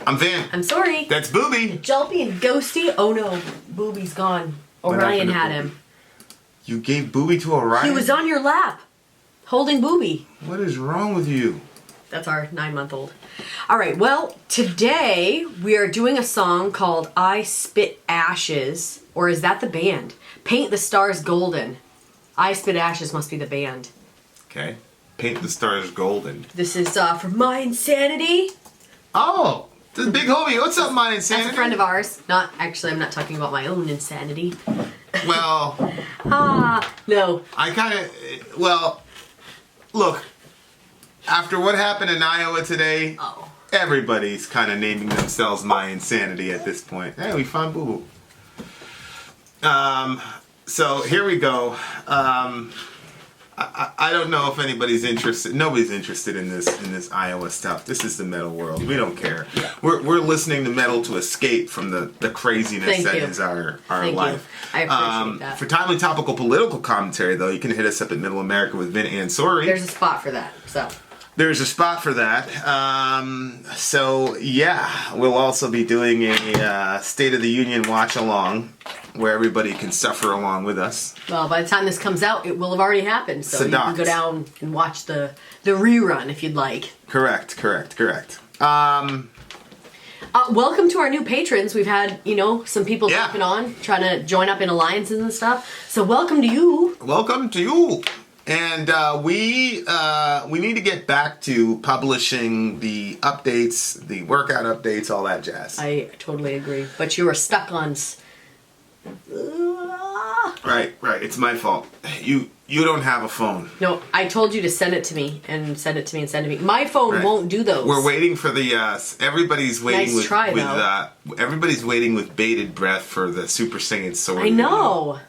I'm Vin. I'm Sori. That's Booby. Jelpy and Ghosty. Oh no, Booby's gone. Orion had him. You gave Booby to Orion? He was on your lap, holding Booby. What is wrong with you? That's our 9-month-old. All right, well, today we are doing a song called I Spit Ashes, or is that the band? Paint the Stars Golden. I Spit Ashes must be the band. Okay. Paint the Stars Golden. This is for My Insanity. Oh, the big homie. What's up, My Insanity? That's a friend of ours. Not actually, I'm not talking about my own insanity. Well. No. I kind of, well, look, after what happened in Iowa today, everybody's kind of naming themselves My Insanity at this point. Hey, we found Boo Boo. So here we go. I don't know if anybody's interested. Nobody's interested in this Iowa stuff. This is the metal world. We don't care. Yeah. We're listening to metal to escape from the craziness that is our life. I appreciate that. For timely topical political commentary, though, you can hit us up at Middle America with Vin and Sori. There's a spot for that. There's a spot for that. So yeah, we'll also be doing a State of the Union watch along, where everybody can suffer along with us. Well, by the time this comes out, it will have already happened, so you can go down and watch the rerun if you'd like. Correct. Welcome to our new patrons. We've had, some people jumping on, trying to join up in alliances and stuff. So welcome to you. Welcome to you. And we need to get back to publishing the updates, the workout updates, all that jazz. I totally agree. But you are stuck on... Right. It's my fault. You don't have a phone. No, I told you to send it to me and send it to me and send it to me. My phone won't do those. We're waiting for the everybody's waiting nice everybody's waiting with bated breath for the Super Saiyan Sword. I know. Video.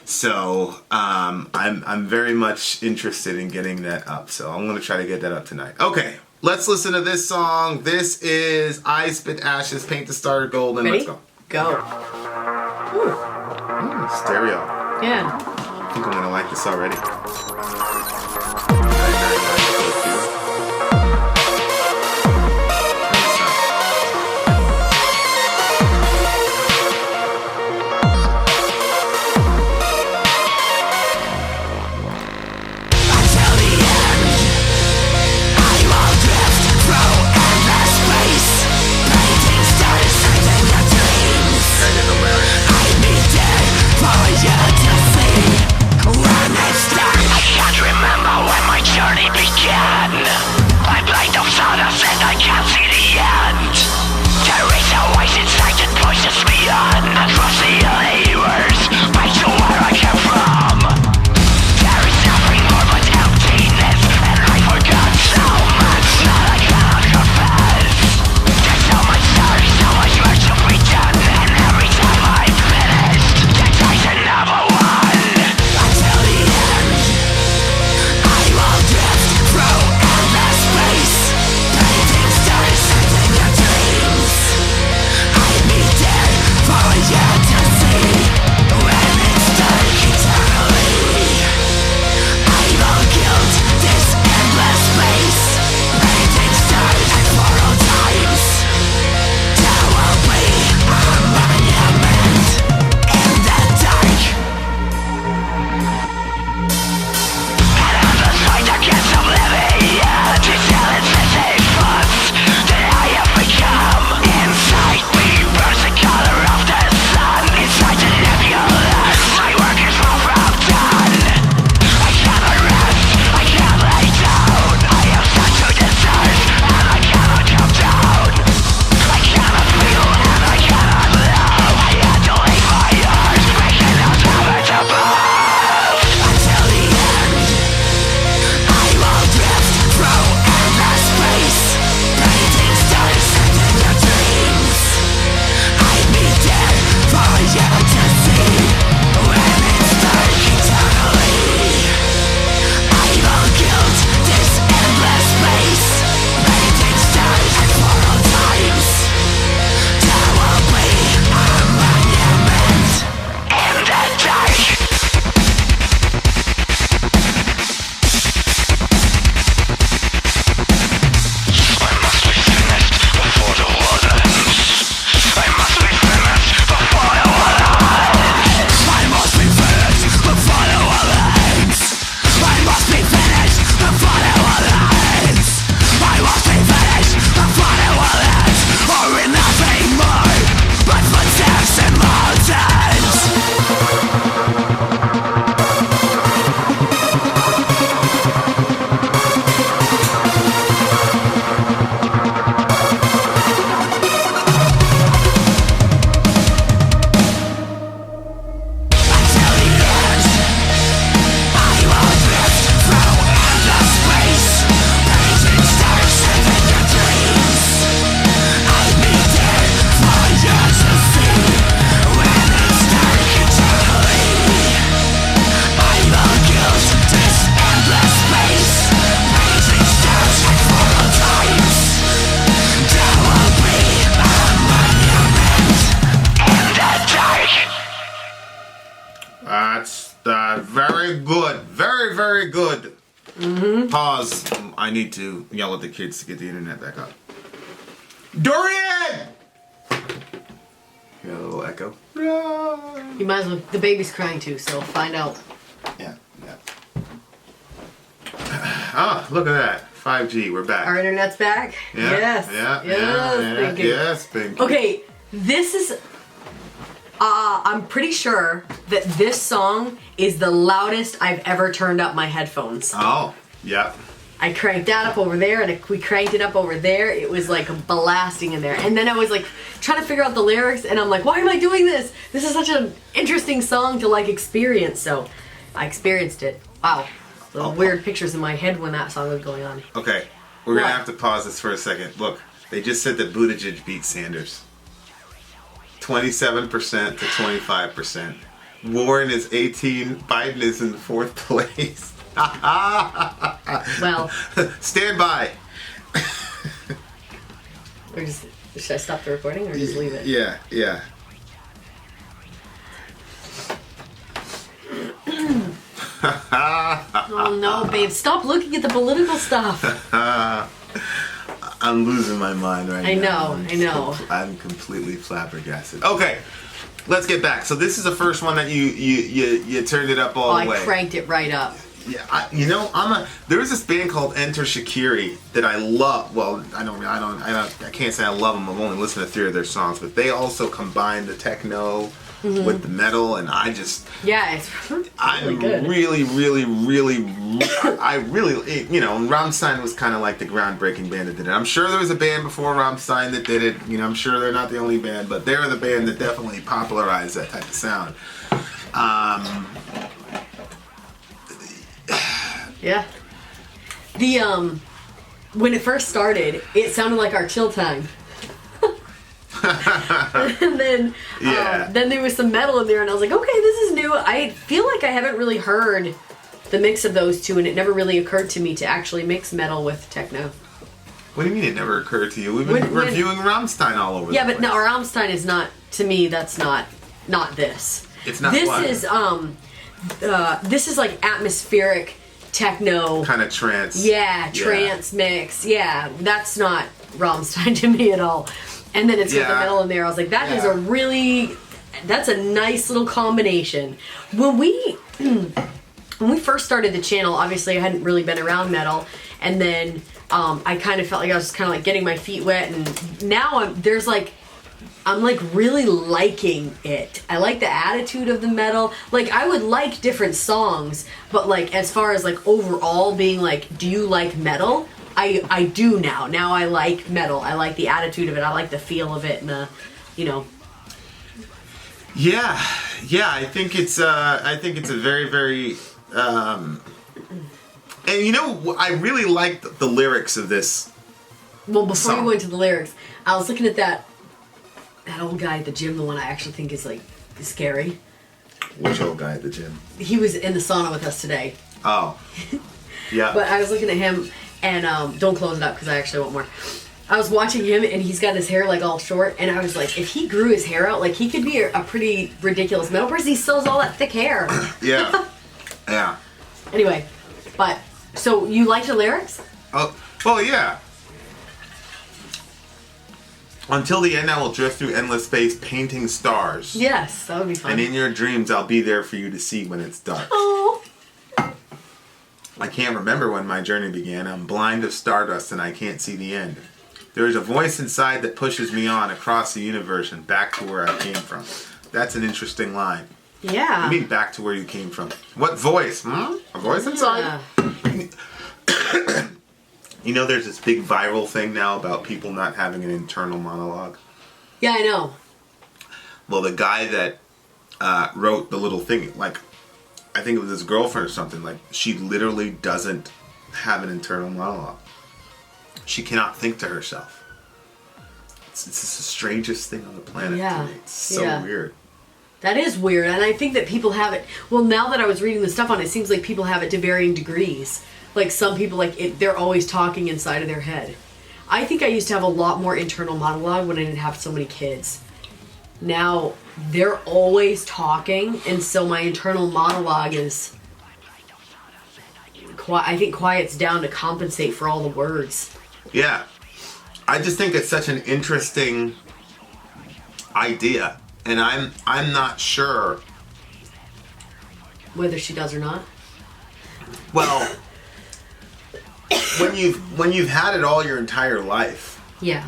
So I'm very much interested in getting that up. So I'm gonna try to get that up tonight. Okay, let's listen to this song. This is I Spit Ashes, Paint the Star Golden. Ready? Let's go. Go. Stereo. Yeah. I think I'm gonna like this already. To see Pause. I need to yell at the kids to get the internet back up. Dorian! You got a little echo. You might as well. The baby's crying too, so find out. Yeah. Ah, look at that. 5G, we're back. Our internet's back? Yeah, Yes. Pinky. Yes, Pinky. Okay, this is. I'm pretty sure that this song is the loudest I've ever turned up my headphones. Oh, yeah. I cranked that up over there, and we cranked it up over there. It was like blasting in there. And then I was like trying to figure out the lyrics, and I'm like, why am I doing this? This is such an interesting song to like experience. So I experienced it. Wow. Little weird pictures in my head when that song was going on. Okay, we're going to What? have to pause this for a second. Look, they just said that Buttigieg beat Sanders. 27% to 25%. Warren is 18. Biden is in 4th place. Well, Stand by. or just, should I stop the recording or just leave it? Yeah. Oh no, babe, stop looking at the political stuff. I'm losing my mind right now. I know. I'm completely flabbergasted. Okay, let's get back. So this is the first one that you turned it up all the way. I cranked it right up. Yeah, there is this band called Enter Shikiri that I love. Well, I can't say I love them. I've only listened to 3 of their songs, but they also combine the techno with the metal, and Yeah, it's really I'm good. really, Rammstein was kind of like the groundbreaking band that did it. I'm sure there was a band before Rammstein that did it. I'm sure they're not the only band, but they're the band that definitely popularized that type of sound. Yeah. The when it first started, it sounded like our chill time. And then then there was some metal in there, and I was like, okay, this is new. I feel like I haven't really heard the mix of those two, and it never really occurred to me to actually mix metal with techno. What do you mean it never occurred to you? We've been reviewing Rammstein all over. Yeah, the but place. no, Rammstein is not, to me, that's not this. It's not. This what? is this is like atmospheric techno. Kind of trance. Yeah, trance mix. Yeah, that's not Rammstein to me at all. And then it's got the metal in there. I was like, that's a nice little combination. When we first started the channel, obviously I hadn't really been around metal, and then I kind of felt like I was kind of like getting my feet wet, and now I'm like really liking it. I like the attitude of the metal. Like, I would like different songs, but like as far as like overall being like, do you like metal? I do now. Now I like metal. I like the attitude of it. I like the feel of it, and the, Yeah. I think it's a very, very. And I really liked the lyrics of this. Well, before song. you go into the lyrics, I was looking at that old guy at the gym. The one I actually think is like scary. Which old guy at the gym? He was in the sauna with us today. Oh. Yeah. But I was looking at him, and don't close it up because I actually want more. I was watching him, and he's got his hair like all short, and I was like, if he grew his hair out, like he could be a pretty ridiculous metal person. He still has all that thick hair. Yeah. Yeah. Anyway, but so you like the lyrics? Oh, well, yeah. Until the end, I will drift through endless space, painting stars. Yes, that would be fun. And in your dreams, I'll be there for you to see when it's dark. Oh. I can't remember when my journey began. I'm blind of stardust and I can't see the end. There is a voice inside that pushes me on across the universe and back to where I came from. That's an interesting line. Yeah. I mean, back to where you came from. What voice? A voice inside? There's this big viral thing now about people not having an internal monologue. Yeah, I know. Well, the guy that wrote the little thing, like, I think it was his girlfriend or something, like, she literally doesn't have an internal monologue. She cannot think to herself. It's the strangest thing on the planet to me. It's so weird. That is weird, and I think that people have it. Well, now that I was reading the stuff on it, it seems like people have it to varying degrees. Like, some people, they're always talking inside of their head. I think I used to have a lot more internal monologue when I didn't have so many kids. Now, they're always talking, and so my internal monologue is I think quiet's down to compensate for all the words. Yeah. I just think it's such an interesting idea. And I'm not sure Whether she does or not. well when you've had it all your entire life. Yeah.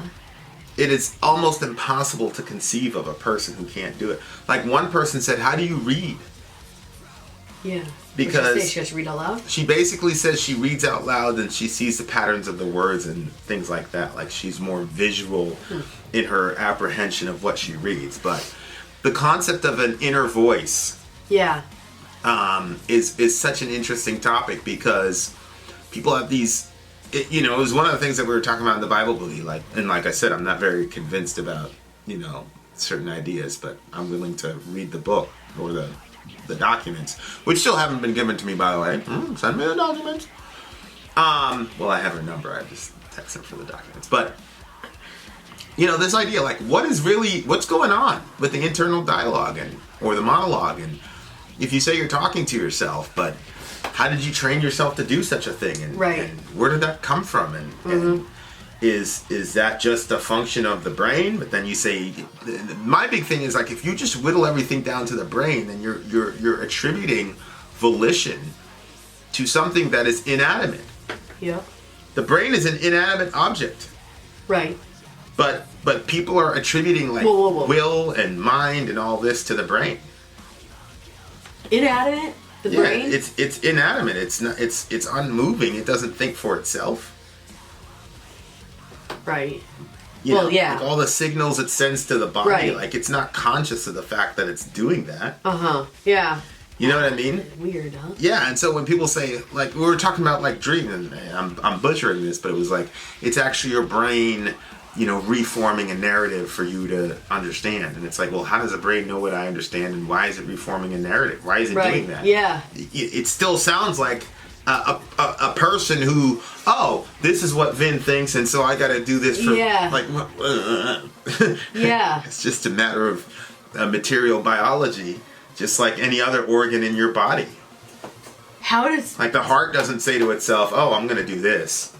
It is almost impossible to conceive of a person who can't do it. Like one person said, "How do you read?" Yeah. Because she has to read out loud? she basically says she reads out loud and she sees the patterns of the words and things like that. Like she's more visual in her apprehension of what she reads. But the concept of an inner voice Yeah. is such an interesting topic because people have these. It was one of the things that we were talking about in the Bible movie. Like I said, I'm not very convinced about certain ideas, but I'm willing to read the book or the documents, which still haven't been given to me, by the way. Send me the documents. Well, I have her number. I just text her for the documents. But this idea, like, what's going on with the internal dialogue or the monologue, and if you say you're talking to yourself, but how did you train yourself to do such a thing, and, right. and where did that come from, and is that just a function of the brain? But then you say, my big thing is, like, if you just whittle everything down to the brain, then you're attributing volition to something that is inanimate. Yeah. The brain is an inanimate object. Right. But people are attributing Whoa. will and mind and all this to the brain. Inanimate? The brain? It's inanimate. It's not. It's unmoving. It doesn't think for itself. Right. Like all the signals it sends to the body, right. like it's not conscious of the fact that it's doing that. Yeah. You know what I mean? Weird, huh? Yeah, and so when people say, like, we were talking about, like, dreaming, and I'm butchering this, but it was like, it's actually your brain, reforming a narrative for you to understand. And it's like, well, how does the brain know what I understand, and why is it reforming a narrative? Why is it doing that? Yeah. It still sounds like a person who, this is what Vin thinks, and so I got to do this for, like, yeah. It's just a matter of material biology, just like any other organ in your body. How does... Like, the heart doesn't say to itself, I'm going to do this.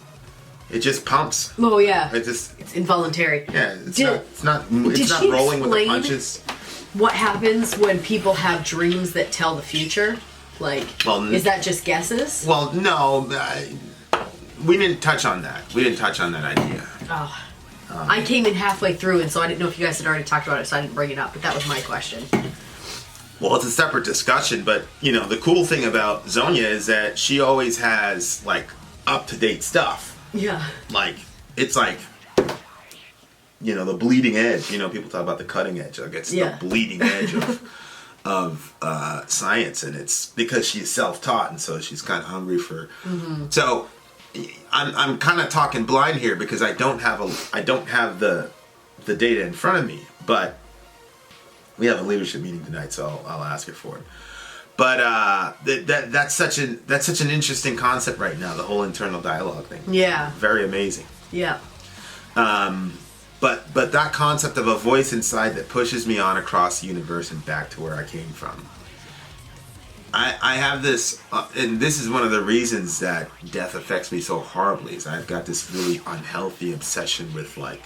It just pumps. Oh, yeah. It's involuntary. Yeah, it's not rolling with the punches. What happens when people have dreams that tell the future? Like, is that just guesses? Well, no. We didn't touch on that. We didn't touch on that idea. Oh. I came in halfway through, and so I didn't know if you guys had already talked about it, so I didn't bring it up, but that was my question. Well, it's a separate discussion, but, the cool thing about Zonia is that she always has, like, up-to-date stuff. Yeah. Like, it's like, the bleeding edge. People talk about the cutting edge. Like, it's the bleeding edge of science, and it's because she's self-taught, and so she's kind of hungry for... So, I'm kind of talking blind here because I don't have the data in front of me, but we have a leadership meeting tonight, so I'll ask her for it. But that's such an interesting concept right now, the whole internal dialogue thing. Yeah. Very amazing. Yeah. But that concept of a voice inside that pushes me on across the universe and back to where I came from. I have this, and this is one of the reasons that death affects me so horribly, is I've got this really unhealthy obsession with, like,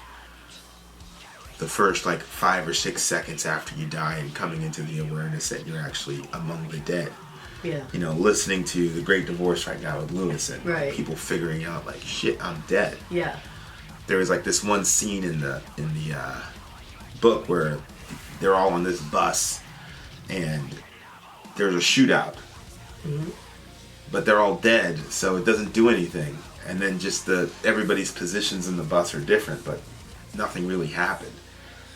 the first, like, 5 or 6 seconds after you die and coming into the awareness that you're actually among the dead. Yeah. Listening to The Great Divorce right now with Lewiston. Right. People figuring out, like, shit, I'm dead. Yeah. There was, like, this one scene in the book where they're all on this bus and there's a shootout. But they're all dead, so it doesn't do anything. And then just everybody's positions in the bus are different, but nothing really happened.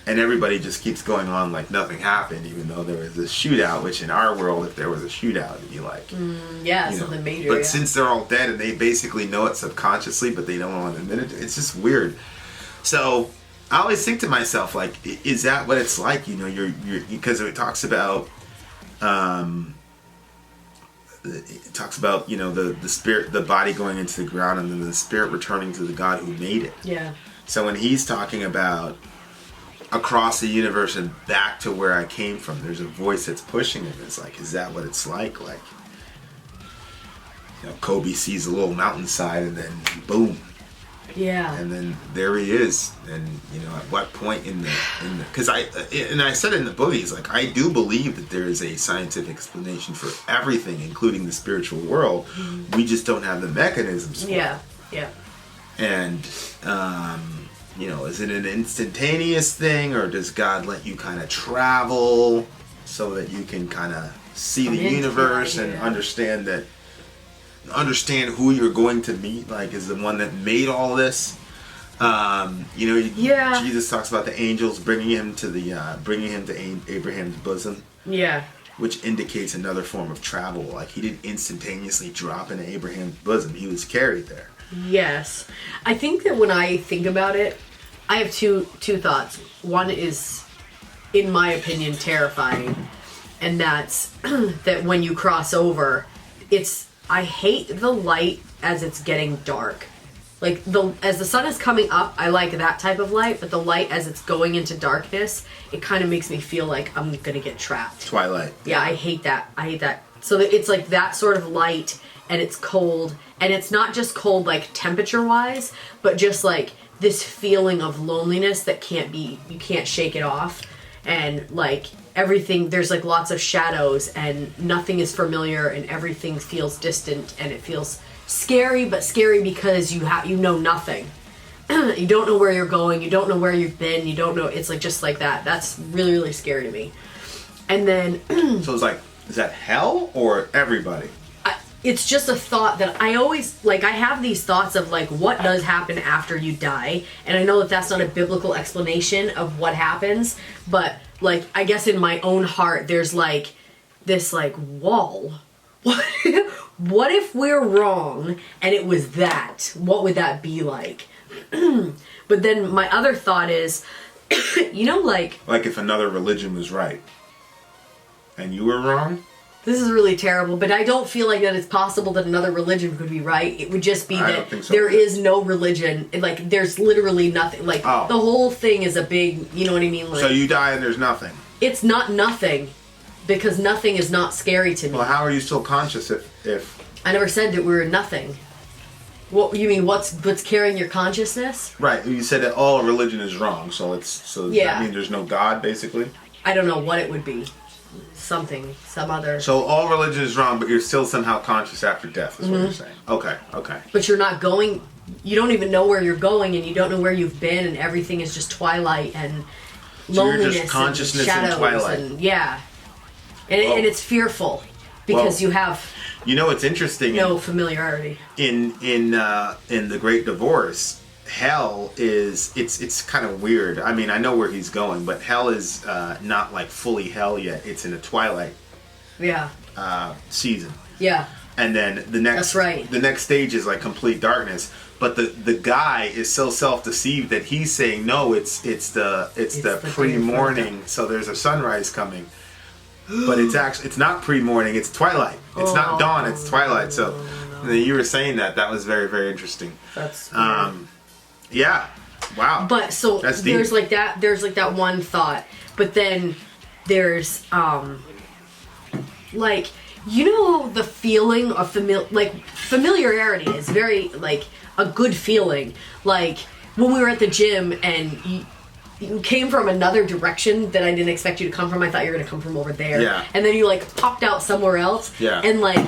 And everybody just keeps going on like nothing happened, even though there was this shootout, which in our world, if there was a shootout, it'd be like... something major, But since they're all dead and they basically know it subconsciously, but they don't want to admit it, it's just weird. So I always think to myself, like, is that what it's like? You're because it talks about... it talks about, the spirit, the body going into the ground, and then the spirit returning to the God who made it. Yeah. So when he's talking about across the universe and back to where I came from, there's a voice that's pushing him. It's like, is that what it's like? Like, Kobe sees a little mountainside and then boom. Yeah. And then there he is. And, at what point because I said in the boogies, like, I do believe that there is a scientific explanation for everything, including the spiritual world. Mm-hmm. We just don't have the mechanisms for it. Yeah. And, is it an instantaneous thing, or does God let you kind of travel so that you can kind of see the universe and understand who you're going to meet, like, is the one that made all this. Jesus talks about the angels bringing him to Abraham's bosom. Yeah. Which indicates another form of travel. Like, he didn't instantaneously drop into Abraham's bosom. He was carried there. Yes. I think that when I think about it, I have two thoughts. One is, in my opinion, terrifying. And that's that when you cross over, I hate the light as it's getting dark. Like, as the sun is coming up, I like that type of light, but the light as it's going into darkness, it kind of makes me feel like I'm gonna get trapped. Twilight. Yeah, I hate that. So it's like that sort of light, and it's cold, and it's not just cold like temperature-wise, but just like this feeling of loneliness that you can't shake it off, and like everything, there's like lots of shadows and nothing is familiar and everything feels distant and it feels scary, but scary because you know nothing. You don't know where you're going, you don't know where you've been, you don't know, it's like just like that. That's really, really scary to me. And then so it's like, is that hell or everybody? It's just a thought that I always, like, I have these thoughts of, like, what does happen after you die? And I know that that's not a biblical explanation of what happens, but, like, I guess in my own heart, there's, like, this, like, wall. What if we're wrong and it was that? What would that be like? But then my other thought is, like... Like if another religion was right and you were wrong? This is really terrible, but I don't feel like that it's possible that another religion could be right. It would just be that there is no religion. Like, there's literally nothing. Like, the whole thing is a big, you know what I mean? Like, so you die and there's nothing. It's not nothing, because nothing is not scary to me. Well, how are you still conscious if... I never said that we were nothing. What you mean? What's carrying your consciousness? Right. You said that all religion is wrong, so does that mean there's no God, basically? I don't know what it would be. Some other... So all religion is wrong, but you're still somehow conscious after death, is what you're saying. Okay. But you're not going... You don't even know where you're going, and you don't know where you've been, and everything is just twilight and loneliness, you're just consciousness and shadows, and twilight. And it's fearful, because you have... You know what's interesting? No familiarity. In the Great Divorce... Hell is it's kind of weird. I mean, I know where he's going, but hell is not like fully hell yet. It's in a twilight season. Yeah. And then the next the next stage is like complete darkness. But the guy is so self-deceived that he's saying no, it's the pre-morning, so there's a sunrise coming. But it's not pre-morning, it's twilight. It's not dawn, it's twilight. So you were saying that was very, very interesting. That's yeah. Wow. But so there's like that one thought. But then there's like, the feeling of familiarity is very like a good feeling. Like when we were at the gym and you came from another direction that I didn't expect you to come from. I thought you were going to come from over there. Yeah. And then you like popped out somewhere else. Yeah. And like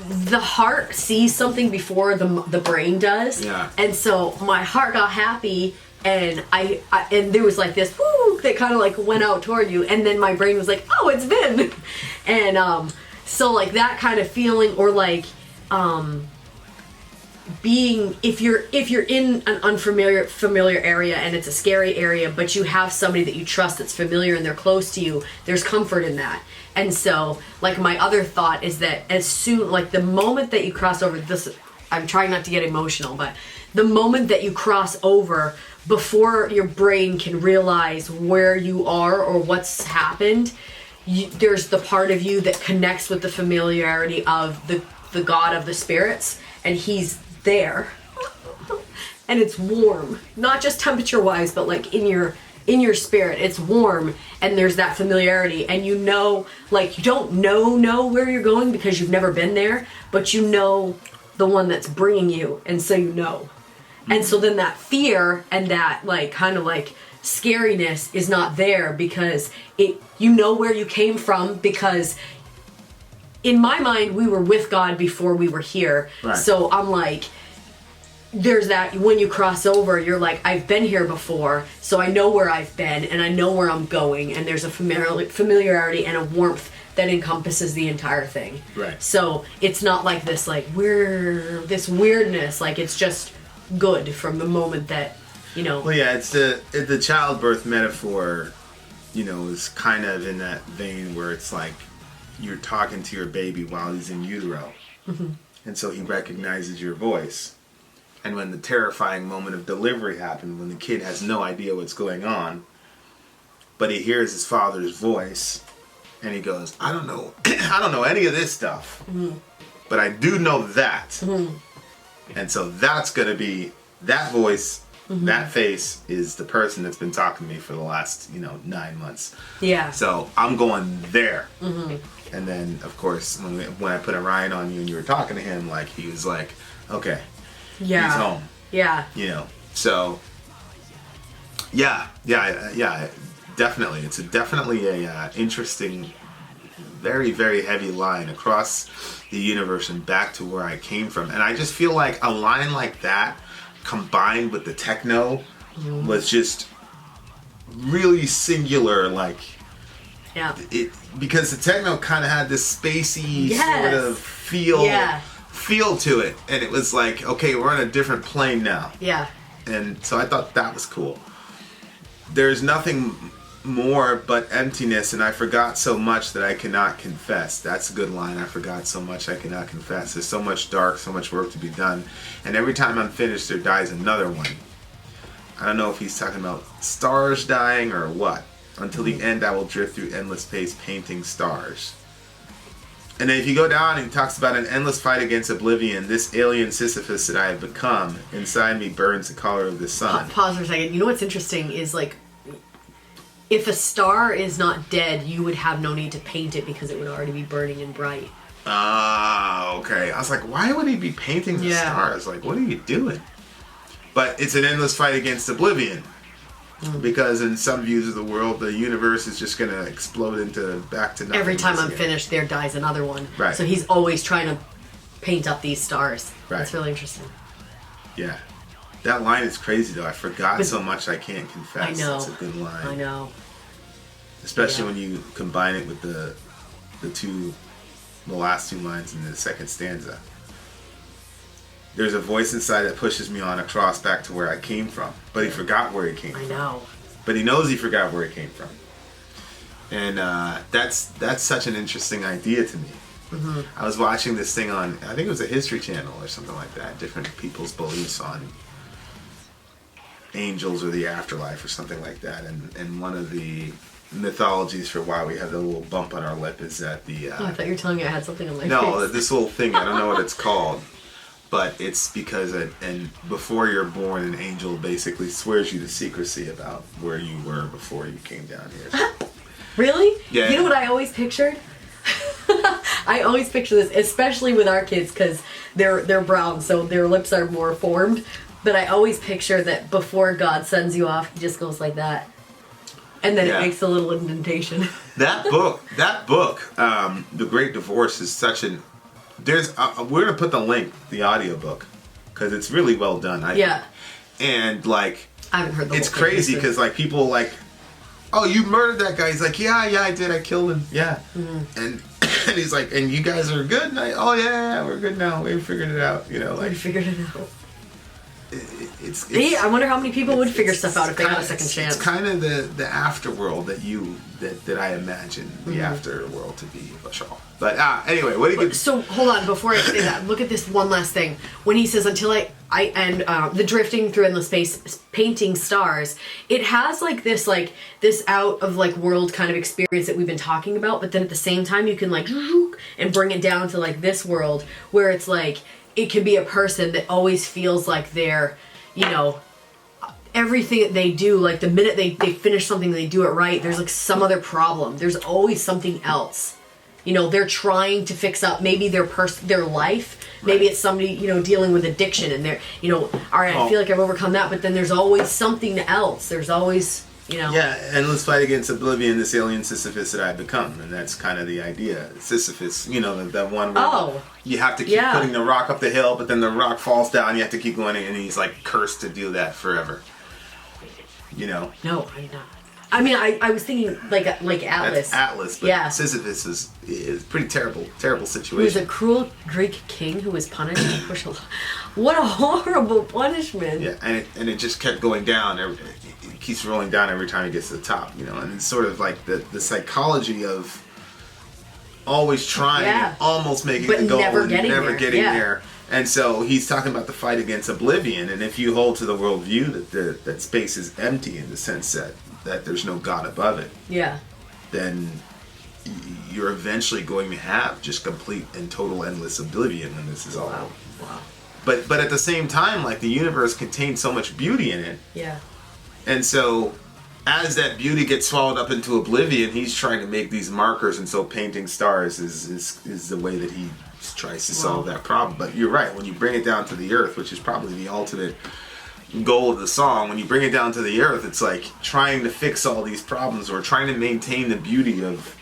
the heart sees something before the brain does. Yeah. And so my heart got happy, and I and there was like this whoo that kind of like went out toward you, and then my brain was like, oh, it's Vin. And so like that kind of feeling, or like being, if you're in an familiar area and it's a scary area, but you have somebody that you trust that's familiar and they're close to you, there's comfort in that. And so, like, my other thought is that as soon, like, the moment that you cross over this, I'm trying not to get emotional, but the moment that you cross over, before your brain can realize where you are or what's happened, there's the part of you that connects with the familiarity of the God of the spirits, and he's there. And it's warm, not just temperature-wise, but, like, in in your spirit. It's warm, and there's that familiarity, and you know, like, you don't know where you're going because you've never been there, but you know the one that's bringing you, and so you know. And so then that fear and that, like, kind of like scariness is not there because you know where you came from, because in my mind we were with God before we were here. Right. So I'm like, there's that, when you cross over, you're like, I've been here before, so I know where I've been and I know where I'm going, and there's a familiarity and a warmth that encompasses the entire thing. Right. So it's not like this, like, this weirdness, like, it's just good from the moment that, you know. Well, yeah, it's the childbirth metaphor, you know, is kind of in that vein where it's like you're talking to your baby while he's in utero. Mm-hmm. And so he recognizes your voice. And when the terrifying moment of delivery happened, when the kid has no idea what's going on, but he hears his father's voice, and he goes, I don't know any of this stuff, but I do know that. Mm-hmm. And so that's going to be, that voice, that face is the person that's been talking to me for the last, 9 months. Yeah. So I'm going there. Mm-hmm. And then, of course, when I put Orion on you and you were talking to him, like, he was like, okay. Yeah. He's home. Yeah. So, yeah, definitely. It's definitely a interesting, very, very heavy line across the universe and back to where I came from. And I just feel like a line like that combined with the techno was just really singular, like, yeah. Because the techno kind of had this spacey yes. sort of feel to it, and it was like, okay, we're on a different plane now. Yeah. And so I thought that was cool. There's nothing more but emptiness, and I forgot so much that I cannot confess. That's a good line. I forgot so much I cannot confess. There's so much dark, so much work to be done, and every time I'm finished there dies another one. I don't know if he's talking about stars dying or what. Until the end I will drift through endless space painting stars. And then if you go down, he talks about an endless fight against oblivion. This alien Sisyphus that I have become, inside me burns the color of the sun. Pause for a second. You know what's interesting is, like, if a star is not dead, you would have no need to paint it because it would already be burning and bright. Ah, okay. I was like, why would he be painting the stars? Like, what are you doing? But it's an endless fight against oblivion. Because in some views of the world, the universe is just going to explode into back to nothing. Every time I'm finished, there dies another one. Right. So he's always trying to paint up these stars. Right. That's really interesting. Yeah. That line is crazy, though. I forgot so much I can't confess. I know. It's a good line. I know. Especially when you combine it with the last two lines in the second stanza. There's a voice inside that pushes me on across back to where I came from. But he forgot where he came from. I know. But he knows he forgot where he came from. And that's such an interesting idea to me. Mm-hmm. I was watching this thing on, I think it was a History Channel or something like that. Different people's beliefs on angels or the afterlife or something like that. And one of the mythologies for why we have the little bump on our lip is that the... I thought you were telling me I had something on my face. No, this little thing, I don't know what it's called. But it's because, and before you're born, an angel basically swears you to secrecy about where you were before you came down here. Really? Yeah. You know what I always pictured? I always picture this, especially with our kids, because they're brown, so their lips are more formed. But I always picture that before God sends you off, he just goes like that. And then it makes a little indentation. That book, The Great Divorce, is such an... We're gonna put the link, the audiobook, because it's really well done. I think. And like, I haven't heard the it's whole thing, crazy because like people like, oh, you murdered that guy. He's like, yeah, I did. I killed him. Yeah. Mm-hmm. And he's like, and you guys are good. And oh yeah, we're good now. We figured it out. Like, we figured it out. It's I wonder how many people would figure stuff out if they got a second chance. It's kind of the afterworld that I imagine the afterworld to be, But anyway, what do you? So hold on, before I say that, look at this one last thing. When he says until the drifting through endless space, painting stars, it has this out of world kind of experience that we've been talking about. But then at the same time, you can and bring it down to this world where it's it can be a person that always feels like they're, everything that they do, like the minute they finish something, they do it right, there's like some other problem. There's always something else. You know, they're trying to fix up maybe their life. Maybe it's somebody, you know, dealing with addiction and they're, you know, all right, I feel like I've overcome that, but then there's always something else. There's always, you know. Yeah, endless fight against oblivion, this alien Sisyphus that I've become. And that's kind of the idea. Sisyphus, you know, that one where you have to keep putting the rock up the hill, but then the rock falls down, you have to keep going, and he's like cursed to do that forever. You know? No, I'm not. I mean, I was thinking like Atlas. That's Atlas, but Sisyphus is pretty terrible situation. He was a cruel Greek king who was punished. What a horrible punishment! Yeah, and it just kept going down. It keeps rolling down every time he gets to the top. You know, and it's sort of like the psychology of always trying and almost making the goal and never getting there. And so he's talking about the fight against oblivion. And if you hold to the worldview that space is empty in the sense that there's no God above it, then you're eventually going to have just complete and total endless oblivion when this is all out. Wow. But at the same time, like, the universe contains so much beauty in it. Yeah. And so as that beauty gets swallowed up into oblivion, he's trying to make these markers, and so painting stars is the way that he tries to solve that problem. But you're right, when you bring it down to the earth, which is probably the ultimate goal of the song, when you bring it down to the earth, it's like trying to fix all these problems or trying to maintain the beauty of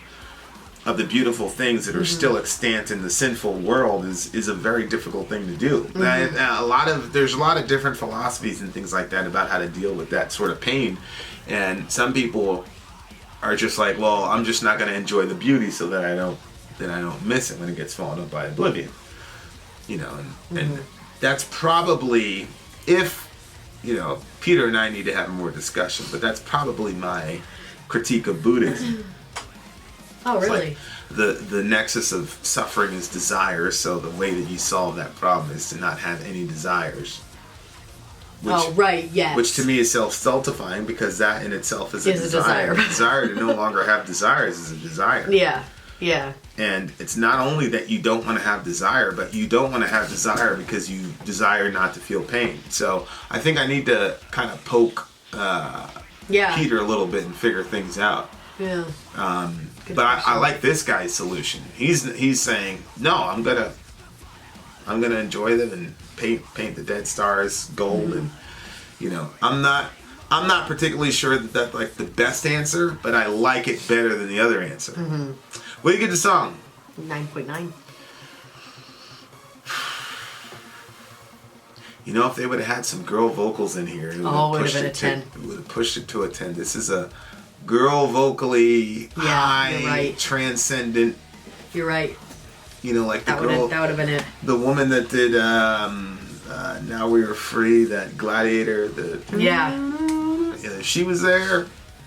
the beautiful things that are still extant in the sinful world is a very difficult thing to do. There's a lot of different philosophies and things like that about how to deal with that sort of pain, and some people are just like, well, I'm just not going to enjoy the beauty so that I don't miss it when it gets swallowed up by oblivion. You know, and that's probably, if, you know, Peter and I need to have more discussion, but that's probably my critique of Buddhism. Oh, really? Like the nexus of suffering is desire, so the way that you solve that problem is to not have any desires. Which to me is self-stultifying, because that in itself is a desire. The desire to no longer have desires is a desire. Yeah. And it's not only that you don't want to have desire, but you don't want to have desire because you desire not to feel pain. So I think I need to kind of poke Peter a little bit and figure things out. Yeah. But I like this guy's solution. He's saying, no, I'm gonna enjoy them and paint the dead stars gold, and, you know, I'm not particularly sure that that's like the best answer, but I like it better than the other answer. What do you give the song? 9.9. You know, if they would have had some girl vocals in here, it would have been a 10. It would have pushed it to a 10. This is a girl vocally high, transcendent. You're right. You know, like that the girl. That would have been it. The woman that did Now We Are Free, that Gladiator. She was there.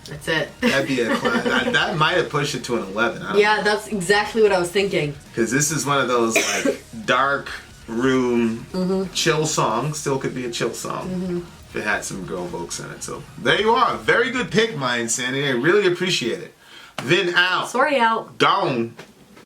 That's it. That'd be a class. That might have pushed it to an 11. That's exactly what I was thinking. Because this is one of those like dark room chill songs. Still could be a chill song if it had some girl vocals in it. So there you are. Very good pick, Maya and Sandy. I really appreciate it. Vin out. Sori out. Gone.